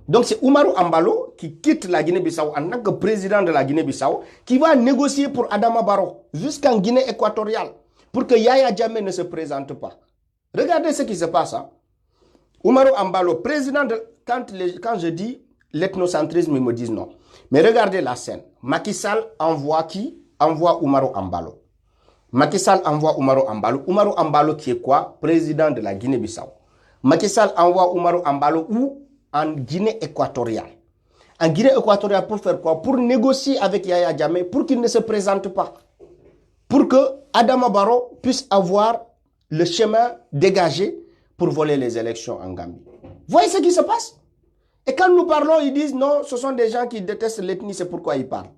Donc c'est Oumarou Ambalo qui quitte la Guinée-Bissau en tant que président de la Guinée-Bissau qui va négocier pour Adama Barrow jusqu'en Guinée équatoriale pour que Yaya Jammeh ne se présente pas. Regardez ce qui se passe. Hein. Oumarou Ambalo, président de... Quand je dis l'ethnocentrisme, ils me disent non. Mais regardez la scène. Macky Sall envoie qui? Envoie Oumarou Ambalo. Macky Sall envoie Oumarou Ambalo. Oumarou Ambalo qui est quoi? Président de la Guinée-Bissau. Macky Sall envoie Oumarou Ambalo où? En Guinée équatoriale. En Guinée équatoriale pour faire quoi? Pour négocier avec Yaya Jammeh pour qu'il ne se présente pas. Pour que Adama Barrow puisse avoir le chemin dégagé pour voler les élections en Gambie. Voyez ce qui se passe? Et quand nous parlons, ils disent non, ce sont des gens qui détestent l'ethnie, c'est pourquoi ils parlent.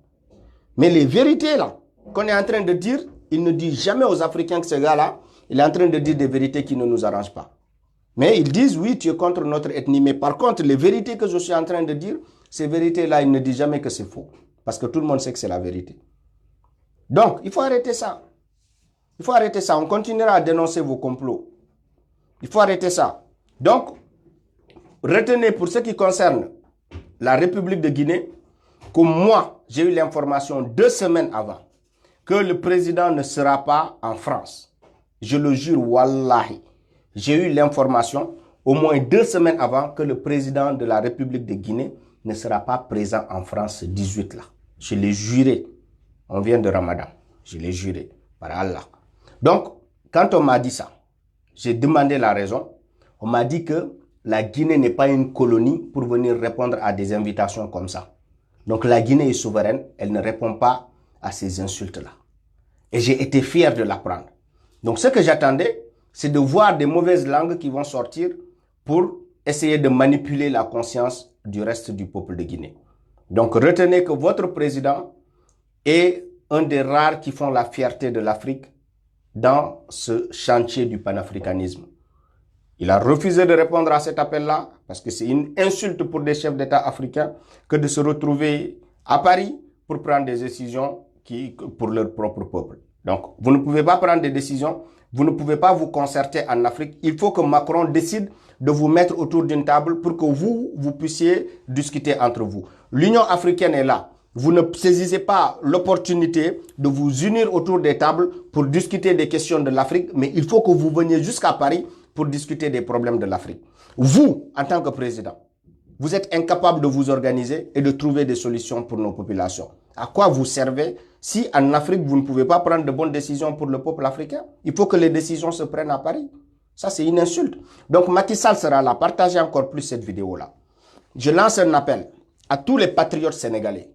Mais les vérités là, qu'on est en train de dire, il ne dit jamais aux Africains que ce gars-là, il est en train de dire des vérités qui ne nous arrangent pas. Mais ils disent, oui, tu es contre notre ethnie. Mais par contre, les vérités que je suis en train de dire, ces vérités-là, ils ne disent jamais que c'est faux. Parce que tout le monde sait que c'est la vérité. Donc, il faut arrêter ça. Il faut arrêter ça. On continuera à dénoncer vos complots. Il faut arrêter ça. Donc, retenez pour ce qui concerne la République de Guinée, que moi, j'ai eu l'information 2 semaines avant que le président ne sera pas en France. Je le jure, wallahi. J'ai eu l'information au moins 2 semaines avant que le président de la République de Guinée ne sera pas présent en France ce 18 là. Je l'ai juré. On vient de Ramadan. Je l'ai juré par Allah. Donc, quand on m'a dit ça, j'ai demandé la raison. On m'a dit que la Guinée n'est pas une colonie pour venir répondre à des invitations comme ça. Donc la Guinée est souveraine, elle ne répond pas à ces insultes-là. Et j'ai été fier de l'apprendre. Donc ce que j'attendais, c'est de voir des mauvaises langues qui vont sortir pour essayer de manipuler la conscience du reste du peuple de Guinée. Donc retenez que votre président est un des rares qui font la fierté de l'Afrique dans ce chantier du panafricanisme. Il a refusé de répondre à cet appel-là parce que c'est une insulte pour des chefs d'État africains que de se retrouver à Paris pour prendre des décisions pour leur propre peuple. Donc, vous ne pouvez pas prendre des décisions, vous ne pouvez pas vous concerter en Afrique. Il faut que Macron décide de vous mettre autour d'une table pour que vous puissiez discuter entre vous. L'Union africaine est là. Vous ne saisissez pas l'opportunité de vous unir autour des tables pour discuter des questions de l'Afrique, mais il faut que vous veniez jusqu'à Paris pour discuter des problèmes de l'Afrique. Vous, en tant que président, vous êtes incapable de vous organiser et de trouver des solutions pour nos populations. À quoi vous servez si en Afrique, vous ne pouvez pas prendre de bonnes décisions pour le peuple africain? Il faut que les décisions se prennent à Paris. Ça, c'est une insulte. Donc, Macky Sall sera là. Partagez encore plus cette vidéo-là. Je lance un appel à tous les patriotes sénégalais,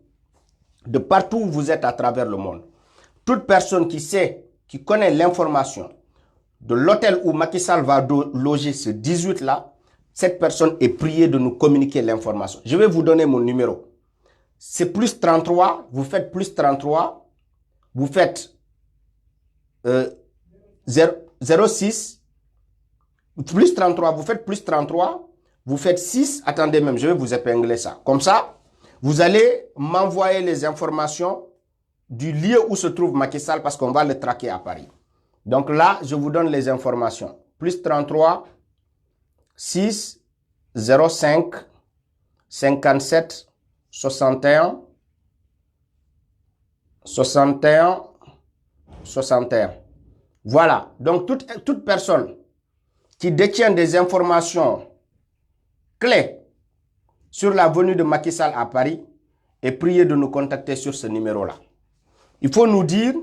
de partout où vous êtes à travers le monde. Toute personne qui sait, qui connaît l'information de l'hôtel où Macky Sall va loger ce 18-là, cette personne est priée de nous communiquer l'information. Je vais vous donner mon numéro. C'est plus 33, vous faites plus 33, vous faites 06, plus 33, vous faites plus 33, vous faites 6, attendez même, je vais vous épingler ça. Comme ça, vous allez m'envoyer les informations du lieu où se trouve Macky Sall parce qu'on va le traquer à Paris. Donc là, je vous donne les informations. Plus 33, 6, 05, 57, 61, 61, 61. Voilà. Donc toute personne qui détient des informations clés sur la venue de Macky Sall à Paris est priée de nous contacter sur ce numéro-là. Il faut nous dire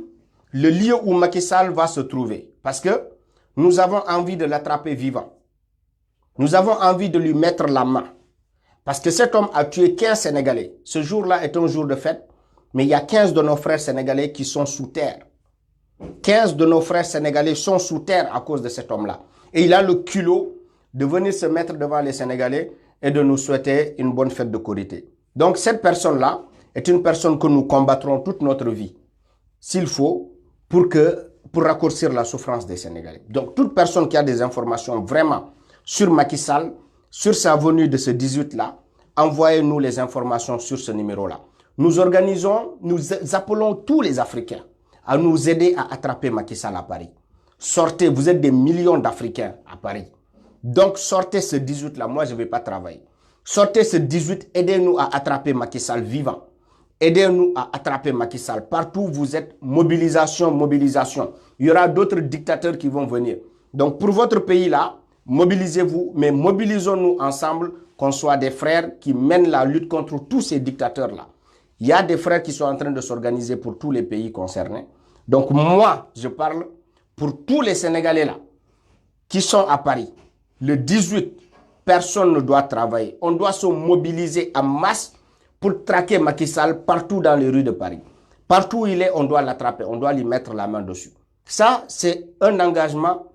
le lieu où Macky Sall va se trouver. Parce que nous avons envie de l'attraper vivant. Nous avons envie de lui mettre la main. Parce que cet homme a tué 15 Sénégalais. Ce jour-là est un jour de fête. Mais il y a 15 de nos frères sénégalais qui sont sous terre. 15 de nos frères sénégalais sont sous terre à cause de cet homme-là. Et il a le culot de venir se mettre devant les Sénégalais et de nous souhaiter une bonne fête de Korité. Donc cette personne-là est une personne que nous combattrons toute notre vie. S'il faut, pour raccourcir la souffrance des Sénégalais. Donc, toute personne qui a des informations vraiment sur Macky Sall, sur sa venue de ce 18-là, envoyez-nous les informations sur ce numéro-là. Nous appelons tous les Africains à nous aider à attraper Macky Sall à Paris. Sortez, vous êtes des millions d'Africains à Paris. Donc, sortez ce 18-là, moi je ne vais pas travailler. Sortez ce 18, aidez-nous à attraper Macky Sall vivant. Aidez-nous à attraper Macky Sall. Partout où vous êtes, mobilisation, mobilisation. Il y aura d'autres dictateurs qui vont venir. Donc pour votre pays-là, mobilisez-vous, mais mobilisons-nous ensemble, qu'on soit des frères qui mènent la lutte contre tous ces dictateurs-là. Il y a des frères qui sont en train de s'organiser pour tous les pays concernés. Donc moi, je parle pour tous les Sénégalais-là qui sont à Paris. Le 18, personne ne doit travailler. On doit se mobiliser en masse pour traquer Macky Sall partout dans les rues de Paris. Partout où il est, on doit l'attraper, on doit lui mettre la main dessus. Ça, c'est un engagement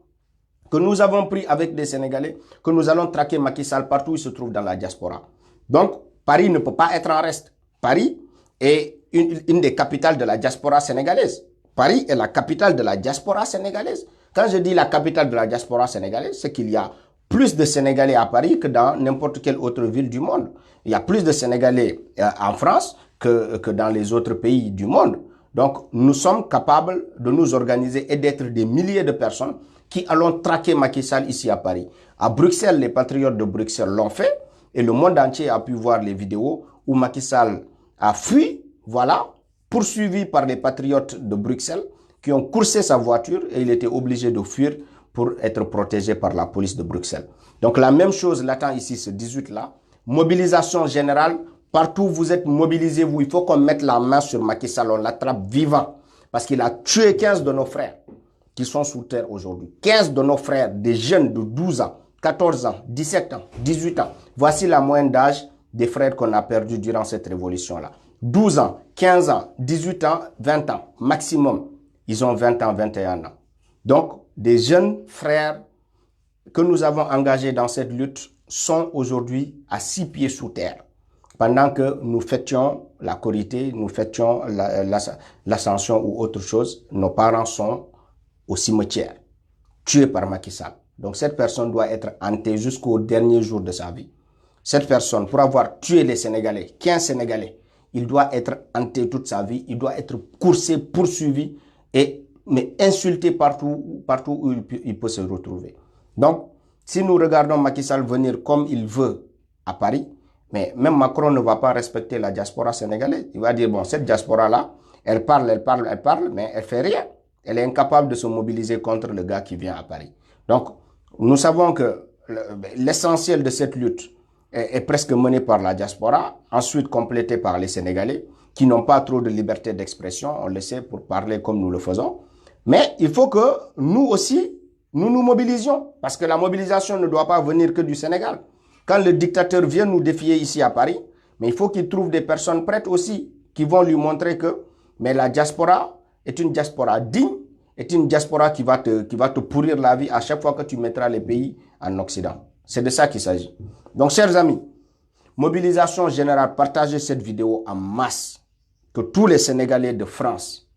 que nous avons pris avec des Sénégalais, que nous allons traquer Macky Sall partout où il se trouve dans la diaspora. Donc, Paris ne peut pas être en reste. Paris est une des capitales de la diaspora sénégalaise. Paris est la capitale de la diaspora sénégalaise. Quand je dis la capitale de la diaspora sénégalaise, c'est qu'il y a plus de Sénégalais à Paris que dans n'importe quelle autre ville du monde. Il y a plus de Sénégalais en France que dans les autres pays du monde. Donc, nous sommes capables de nous organiser et d'être des milliers de personnes qui allons traquer Macky Sall ici à Paris. À Bruxelles, les patriotes de Bruxelles l'ont fait et le monde entier a pu voir les vidéos où Macky Sall a fui, voilà, poursuivi par les patriotes de Bruxelles qui ont coursé sa voiture et il était obligé de fuir pour être protégé par la police de Bruxelles. Donc la même chose l'attend ici ce 18-là. Mobilisation générale, partout où vous êtes mobilisés, vous, il faut qu'on mette la main sur Macky Sall, on l'attrape vivant parce qu'il a tué 15 de nos frères qui sont sous terre aujourd'hui. 15 de nos frères, des jeunes de 12 ans, 14 ans, 17 ans, 18 ans. Voici la moyenne d'âge des frères qu'on a perdus durant cette révolution-là. 12 ans, 15 ans, 18 ans, 20 ans, maximum. Ils ont 20 ans, 21 ans. Donc, des jeunes frères que nous avons engagés dans cette lutte sont aujourd'hui à 6 pieds sous terre. Pendant que nous fêtions la Korité, nous fêtions l'Ascension ou autre chose, nos parents sont au cimetière, tués par Macky Sall. Donc cette personne doit être hantée jusqu'au dernier jour de sa vie. Cette personne, pour avoir tué les Sénégalais, 15 Sénégalais, il doit être hanté toute sa vie, il doit être coursé, poursuivi mais insulté partout où il peut se retrouver. Donc, si nous regardons Macky Sall venir comme il veut à Paris, mais même Macron ne va pas respecter la diaspora sénégalaise. Il va dire, bon, cette diaspora-là, elle parle, mais elle fait rien. Elle est incapable de se mobiliser contre le gars qui vient à Paris. Donc, nous savons que l'essentiel de cette lutte est presque mené par la diaspora, ensuite complété par les Sénégalais, qui n'ont pas trop de liberté d'expression, on le sait, pour parler comme nous le faisons. Mais il faut que nous aussi, nous nous mobilisions, parce que la mobilisation ne doit pas venir que du Sénégal. Quand le dictateur vient nous défier ici à Paris, mais il faut qu'il trouve des personnes prêtes aussi, qui vont lui montrer que mais la diaspora est une diaspora digne, est une diaspora qui va te pourrir la vie à chaque fois que tu mettras les pays en Occident. C'est de ça qu'il s'agit. Donc, chers amis, mobilisation générale, partagez cette vidéo en masse, que tous les Sénégalais de France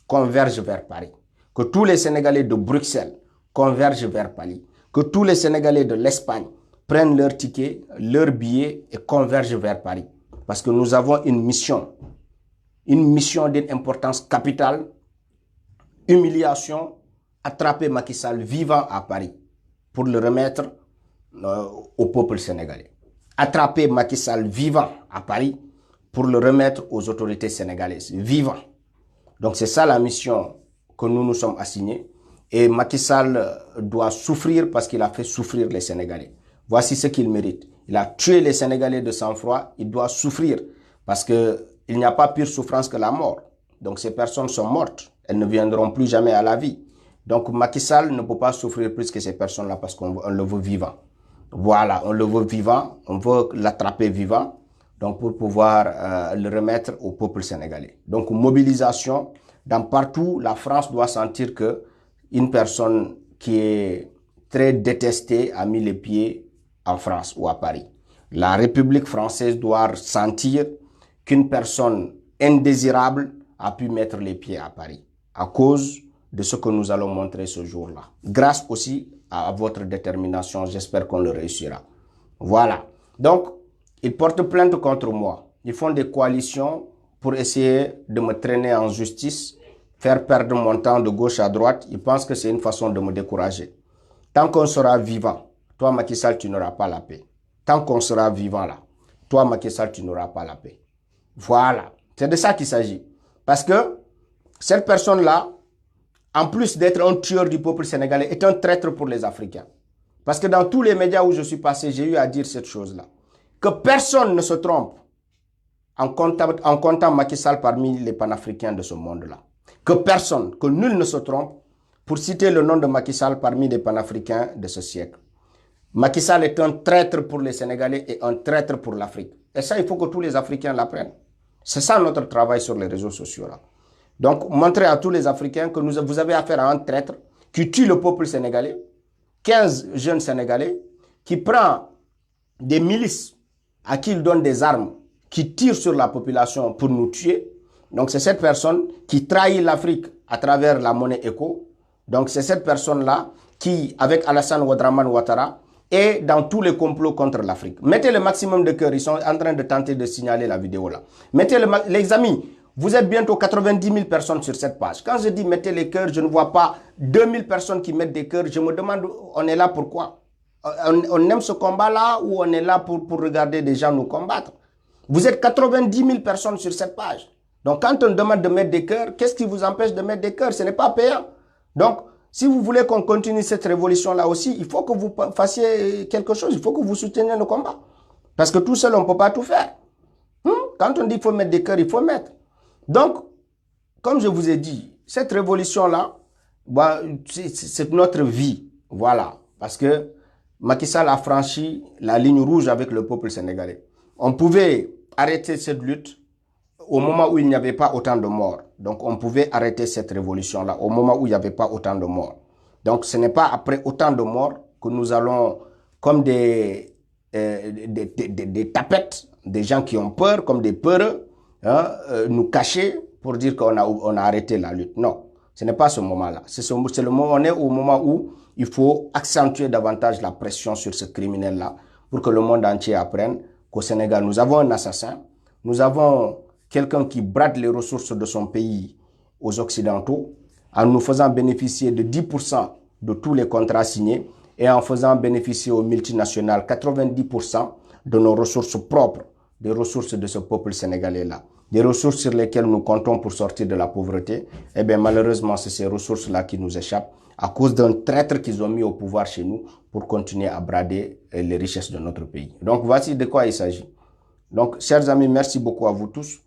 convergent vers Paris, que tous les Sénégalais de Bruxelles convergent vers Paris, que tous les Sénégalais de l'Espagne prennent leur ticket, leur billet et convergent vers Paris. Parce que nous avons une mission d'une importance capitale, humiliation, attraper Macky Sall vivant à Paris pour le remettre au peuple sénégalais. Attraper Macky Sall vivant à Paris pour le remettre aux autorités sénégalaises, vivant. Donc c'est ça la mission que nous nous sommes assignés. Et Macky Sall doit souffrir parce qu'il a fait souffrir les Sénégalais. Voici ce qu'il mérite. Il a tué les Sénégalais de sang-froid. Il doit souffrir parce qu'il n'y a pas pire souffrance que la mort. Donc ces personnes sont mortes. Elles ne viendront plus jamais à la vie. Donc Macky Sall ne peut pas souffrir plus que ces personnes-là parce qu'on le veut vivant. Voilà, on le veut vivant. On veut l'attraper vivant. Donc pour pouvoir le remettre au peuple sénégalais. Donc mobilisation. Dans partout, la France doit sentir que une personne qui est très détestée a mis les pieds en France ou à Paris. La République française doit sentir qu'une personne indésirable a pu mettre les pieds à Paris à cause de ce que nous allons montrer ce jour-là. Grâce aussi à votre détermination, j'espère qu'on le réussira. Voilà. Donc, ils portent plainte contre moi. Ils font des coalitions pour essayer de me traîner en justice, faire perdre mon temps de gauche à droite. Ils pensent que c'est une façon de me décourager. Tant qu'on sera vivant, toi Macky Sall, tu n'auras pas la paix. Tant qu'on sera vivant là, toi Macky Sall, tu n'auras pas la paix. Voilà, c'est de ça qu'il s'agit. Parce que cette personne-là, en plus d'être un tueur du peuple sénégalais, est un traître pour les Africains. Parce que dans tous les médias où je suis passé, j'ai eu à dire cette chose-là. Que personne ne se trompe en comptant Macky Sall parmi les panafricains de ce monde-là. Que personne, que nul ne se trompe pour citer le nom de Macky Sall parmi les panafricains de ce siècle. Macky Sall est un traître pour les Sénégalais et un traître pour l'Afrique. Et ça, il faut que tous les Africains l'apprennent. C'est ça notre travail sur les réseaux sociaux là. Donc, montrer à tous les Africains que vous avez affaire à un traître qui tue le peuple sénégalais, 15 jeunes Sénégalais, qui prend des milices à qui il donne des armes, qui tire sur la population pour nous tuer. Donc c'est cette personne qui trahit l'Afrique à travers la monnaie éco. Donc c'est cette personne-là qui, avec Alassane Ouattara, est dans tous les complots contre l'Afrique. Mettez le maximum de cœur, ils sont en train de tenter de signaler la vidéo là. Mettez les amis, vous êtes bientôt 90 000 personnes sur cette page. Quand je dis mettez les cœurs, je ne vois pas 2000 personnes qui mettent des cœurs. Je me demande, on est là pourquoi? On aime ce combat-là ou on est là pour regarder des gens nous combattre? Vous êtes 90 000 personnes sur cette page. Donc, quand on demande de mettre des cœurs, qu'est-ce qui vous empêche de mettre des cœurs? Ce n'est pas payant. Donc, si vous voulez qu'on continue cette révolution-là aussi, il faut que vous fassiez quelque chose. Il faut que vous souteniez le combat. Parce que tout seul, on ne peut pas tout faire. Quand on dit qu'il faut mettre des cœurs, il faut mettre. Donc, comme je vous ai dit, cette révolution-là, c'est notre vie. Voilà. Parce que Macky Sall a franchi la ligne rouge avec le peuple sénégalais. On pouvait arrêter cette lutte au moment où il n'y avait pas autant de morts. Donc, on pouvait arrêter cette révolution-là au moment où il n'y avait pas autant de morts. Donc, ce n'est pas après autant de morts que nous allons, comme des tapettes, des gens qui ont peur, comme des peureux, nous cacher pour dire qu'on a arrêté la lutte. Non, ce n'est pas ce moment-là. C'est le moment, on est au moment où il faut accentuer davantage la pression sur ce criminel-là pour que le monde entier apprenne qu'au Sénégal, nous avons un assassin, nous avons quelqu'un qui brade les ressources de son pays aux Occidentaux en nous faisant bénéficier de 10% de tous les contrats signés et en faisant bénéficier aux multinationales 90% de nos ressources propres, des ressources de ce peuple sénégalais-là, des ressources sur lesquelles nous comptons pour sortir de la pauvreté. Eh bien, malheureusement, c'est ces ressources-là qui nous échappent à cause d'un traître qu'ils ont mis au pouvoir chez nous pour continuer à brader les richesses de notre pays. Donc, voici de quoi il s'agit. Donc, chers amis, merci beaucoup à vous tous.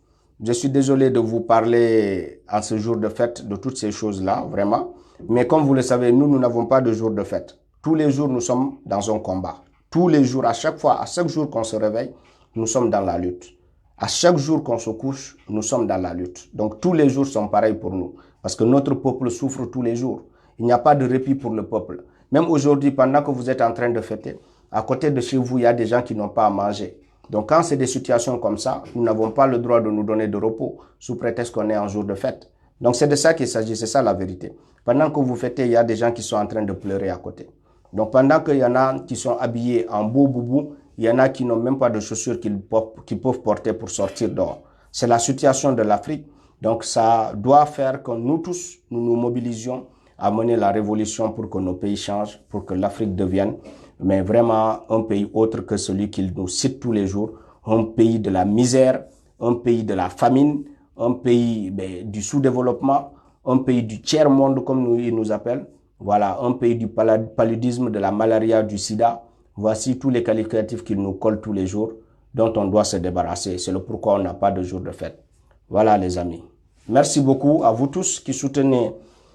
Je suis désolé de vous parler en ce jour de fête de toutes ces choses-là, vraiment. Mais comme vous le savez, nous n'avons pas de jour de fête. Tous les jours, nous sommes dans un combat. Tous les jours, à chaque fois, à chaque jour qu'on se réveille, nous sommes dans la lutte. À chaque jour qu'on se couche, nous sommes dans la lutte. Donc, tous les jours sont pareils pour nous. Parce que notre peuple souffre tous les jours. Il n'y a pas de répit pour le peuple. Même aujourd'hui, pendant que vous êtes en train de fêter, à côté de chez vous, il y a des gens qui n'ont pas à manger. Donc, quand c'est des situations comme ça, nous n'avons pas le droit de nous donner de repos sous prétexte qu'on est en jour de fête. Donc, c'est de ça qu'il s'agit, c'est ça la vérité. Pendant que vous fêtez, il y a des gens qui sont en train de pleurer à côté. Donc, pendant qu'il y en a qui sont habillés en beau boubou, il y en a qui n'ont même pas de chaussures qu'ils peuvent porter pour sortir dehors. C'est la situation de l'Afrique. Donc, ça doit faire que nous tous, nous nous mobilisions à mener la révolution pour que nos pays changent, pour que l'Afrique devienne mais vraiment un pays autre que celui qu'il nous cite tous les jours, un pays de la misère, un pays de la famine, un pays du sous-développement, un pays du tiers-monde comme ils nous appellent, voilà, un pays du paludisme, de la malaria, du sida. Voici tous les qualificatifs qu'ils nous collent tous les jours, dont on doit se débarrasser. C'est le pourquoi on n'a pas de jour de fête. Voilà les amis. Merci beaucoup à vous tous qui soutenez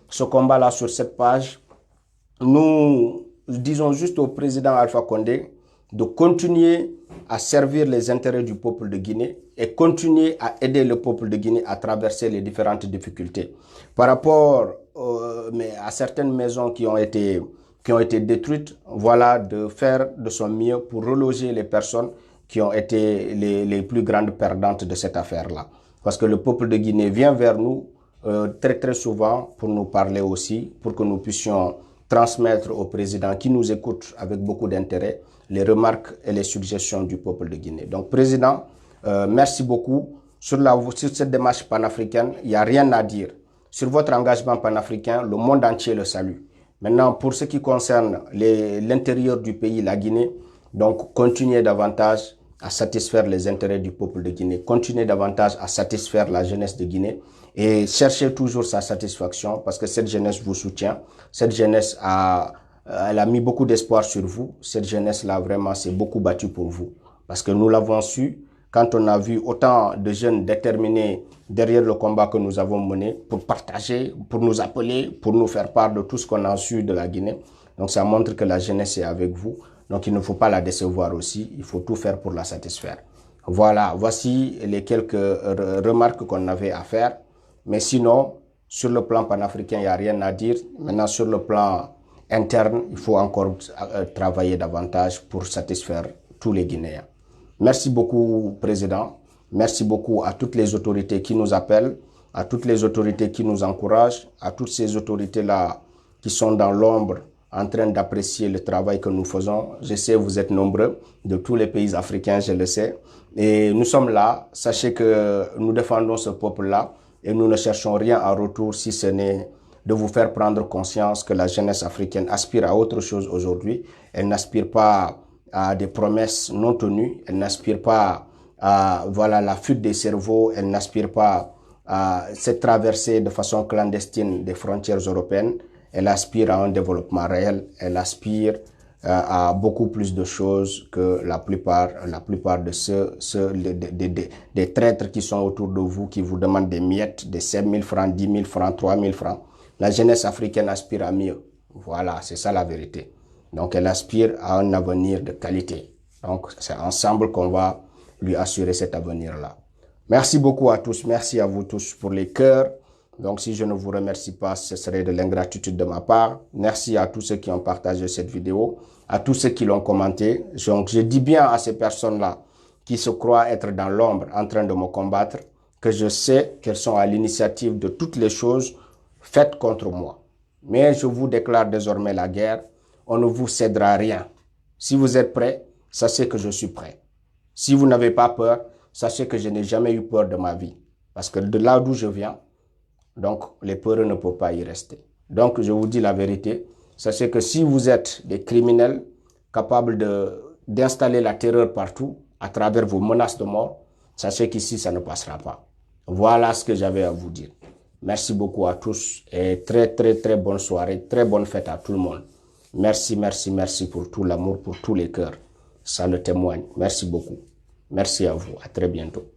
ce combat-là sur cette page. Nous disons juste au président Alpha Condé de continuer à servir les intérêts du peuple de Guinée et continuer à aider le peuple de Guinée à traverser les différentes difficultés. Par rapport à certaines maisons qui ont été détruites, voilà, de faire de son mieux pour reloger les personnes qui ont été les plus grandes perdantes de cette affaire-là. Parce que le peuple de Guinée vient vers nous très très souvent pour nous parler aussi, pour que nous puissions transmettre au président qui nous écoute avec beaucoup d'intérêt les remarques et les suggestions du peuple de Guinée. Donc, président, merci beaucoup. Sur cette démarche panafricaine, il n'y a rien à dire. Sur votre engagement panafricain, le monde entier le salue. Maintenant, pour ce qui concerne l'intérieur du pays, la Guinée, donc continuez davantage à satisfaire les intérêts du peuple de Guinée. Continuez davantage à satisfaire la jeunesse de Guinée et cherchez toujours sa satisfaction parce que cette jeunesse vous soutient. Cette jeunesse elle a mis beaucoup d'espoir sur vous. Cette jeunesse-là, vraiment, s'est beaucoup battue pour vous. Parce que nous l'avons su quand on a vu autant de jeunes déterminés derrière le combat que nous avons mené pour partager, pour nous appeler, pour nous faire part de tout ce qu'on a su de la Guinée. Donc, ça montre que la jeunesse est avec vous. Donc, il ne faut pas la décevoir aussi. Il faut tout faire pour la satisfaire. Voilà, voici les quelques remarques qu'on avait à faire. Mais sinon, sur le plan panafricain, il n'y a rien à dire. Maintenant, sur le plan interne, il faut encore travailler davantage pour satisfaire tous les Guinéens. Merci beaucoup, Président. Merci beaucoup à toutes les autorités qui nous appellent, à toutes les autorités qui nous encouragent, à toutes ces autorités-là qui sont dans l'ombre en train d'apprécier le travail que nous faisons. Je sais, vous êtes nombreux de tous les pays africains, je le sais. Et nous sommes là. Sachez que nous défendons ce peuple-là et nous ne cherchons rien en retour si ce n'est de vous faire prendre conscience que la jeunesse africaine aspire à autre chose aujourd'hui. Elle n'aspire pas à des promesses non tenues. Elle n'aspire pas à voilà, la fuite des cerveaux. Elle n'aspire pas à cette traversée de façon clandestine des frontières européennes. Elle aspire à un développement réel. Elle aspire à beaucoup plus de choses que la plupart de des traîtres qui sont autour de vous, qui vous demandent des miettes, des 5 000 francs, 10 000 francs, 3 000 francs. La jeunesse africaine aspire à mieux. Voilà, c'est ça la vérité. Donc, elle aspire à un avenir de qualité. Donc, c'est ensemble qu'on va lui assurer cet avenir-là. Merci beaucoup à tous. Merci à vous tous pour les cœurs. Donc, si je ne vous remercie pas, ce serait de l'ingratitude de ma part. Merci à tous ceux qui ont partagé cette vidéo, à tous ceux qui l'ont commenté. Donc, je dis bien à ces personnes-là qui se croient être dans l'ombre en train de me combattre, que je sais qu'elles sont à l'initiative de toutes les choses faites contre moi. Mais je vous déclare désormais la guerre. On ne vous cédera rien. Si vous êtes prêts, sachez que je suis prêt. Si vous n'avez pas peur, sachez que je n'ai jamais eu peur de ma vie. Parce que de là d'où je viens, donc les peureux ne peuvent pas y rester. Donc je vous dis la vérité. Sachez que si vous êtes des criminels capables d'installer la terreur partout à travers vos menaces de mort, sachez qu'ici ça ne passera pas. Voilà ce que j'avais à vous dire. Merci beaucoup à tous et très bonne soirée, très bonne fête à tout le monde. Merci pour tout l'amour, pour tous les cœurs. Ça le témoigne. Merci beaucoup. Merci à vous. À très bientôt.